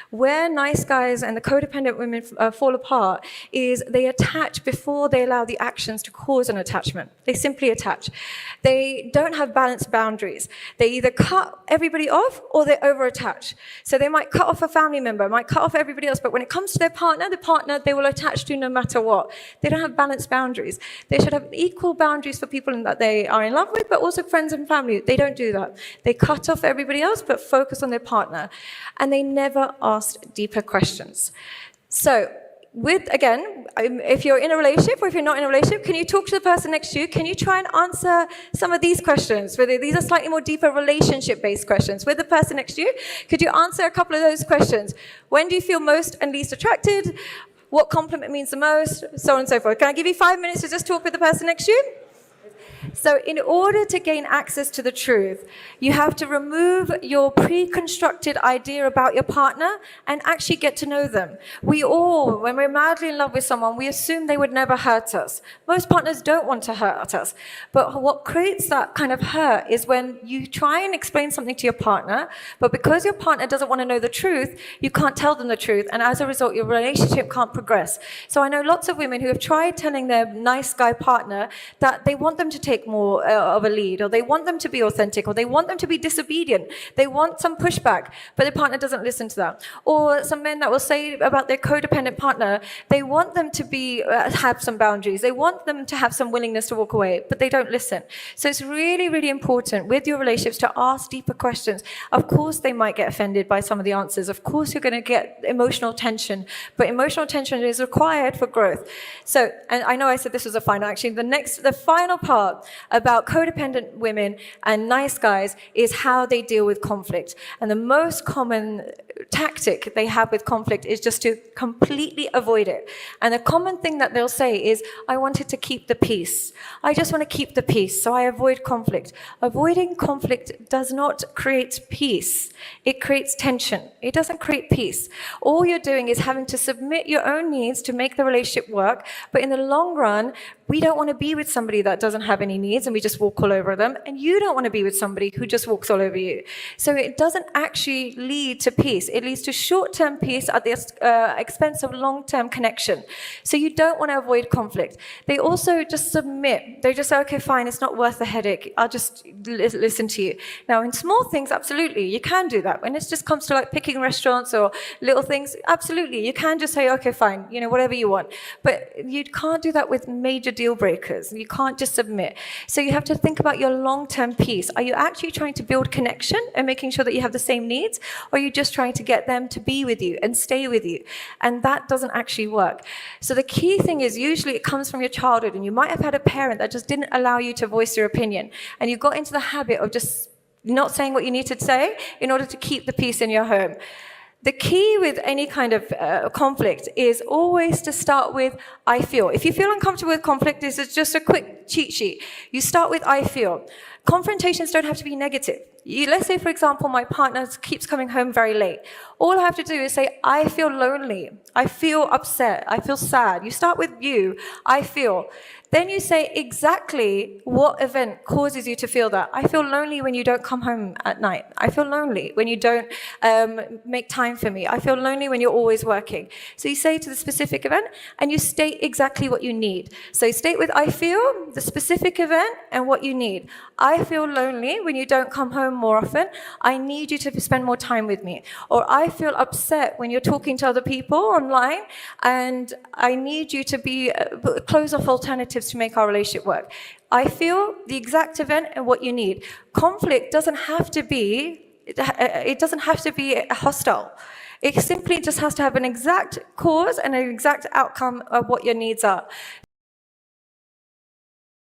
Where nice guys and the codependent women fall apart is they attach before they allow the actions to cause an attachment. They simply attach. They don't have balanced boundaries. They either cut everybody off or they over-attach. So they might cut off a family member, might cut off everybody else, but when it comes to their partner, the partner they will attach to no matter what. They don't have balanced boundaries. They should have equal boundaries for people that they are in love with, but also friends and family. They don't do that. They cut off everybody else, but focus on their partner. And they never ask deeper questions. So, again, if you're in a relationship or if you're not in a relationship, can you talk to the person next to you? Can you try and answer some of these questions? These are slightly more deeper relationship-based questions. With the person next to you, could you answer a couple of those questions? When do you feel most and least attracted? What compliment means the most? So on and so forth. Can I give you 5 minutes to just talk with the person next to you? So in order to gain access to the truth, you have to remove your pre-constructed idea about your partner and actually get to know them. We all, when we're madly in love with someone, we assume they would never hurt us. Most partners don't want to hurt us. But what creates that kind of hurt is when you try and explain something to your partner, but because your partner doesn't want to know the truth, you can't tell them the truth, and as a result, your relationship can't progress. So I know lots of women who have tried telling their nice guy partner that they want them to take more of a lead, or they want them to be authentic, or they want them to be disobedient. They want some pushback, but their partner doesn't listen to that. Or some men that will say about their codependent partner, they want them to be have some boundaries. They want them to have some willingness to walk away, but they don't listen. So it's really, really important with your relationships to ask deeper questions. Of course, they might get offended by some of the answers. Of course, you're going to get emotional tension, but emotional tension is required for growth. So, and I know I said this was a final, actually, the final part about codependent women and nice guys is how they deal with conflict. And the most common tactic they have with conflict is just to completely avoid it. And a common thing that they'll say is, I wanted to keep the peace. I just want to keep the peace, so I avoid conflict. Avoiding conflict does not create peace. It creates tension. It doesn't create peace. All you're doing is having to submit your own needs to make the relationship work, but in the long run, we don't want to be with somebody that doesn't have any needs and we just walk all over them, and you don't want to be with somebody who just walks all over you. So it doesn't actually lead to peace. It leads to short-term peace at the expense of long-term connection. So you don't want to avoid conflict. They also just submit. They just say, okay, fine, it's not worth the headache. I'll just listen to you. Now, in small things, absolutely, you can do that. When it just comes to like picking restaurants or little things, absolutely, you can just say, okay, fine, you know, whatever you want. But you can't do that with major deal breakers. You can't just submit. So you have to think about your long-term peace. Are you actually trying to build connection and making sure that you have the same needs? Or are you just trying to get them to be with you and stay with you? And that doesn't actually work. So the key thing is usually it comes from your childhood, and you might have had a parent that just didn't allow you to voice your opinion. And you got into the habit of just not saying what you need to say in order to keep the peace in your home. The key with any kind of conflict is always to start with, I feel. If you feel uncomfortable with conflict, this is just a quick cheat sheet. You start with, I feel. Confrontations don't have to be negative. Let's say, for example, my partner keeps coming home very late. All I have to do is say, I feel lonely. I feel upset. I feel sad. You start with you, I feel. Then you say exactly what event causes you to feel that. I feel lonely when you don't come home at night. I feel lonely when you don't make time for me. I feel lonely when you're always working. So you say to the specific event, and you state exactly what you need. So you state with I feel, the specific event, and what you need. I feel lonely when you don't come home more often. I need you to spend more time with me. Or I feel upset when you're talking to other people online, and I need you to be close off alternatives to make our relationship work. I feel the exact event and what you need. Conflict doesn't have to be, it doesn't have to be hostile. It simply just has to have an exact cause and an exact outcome of what your needs are.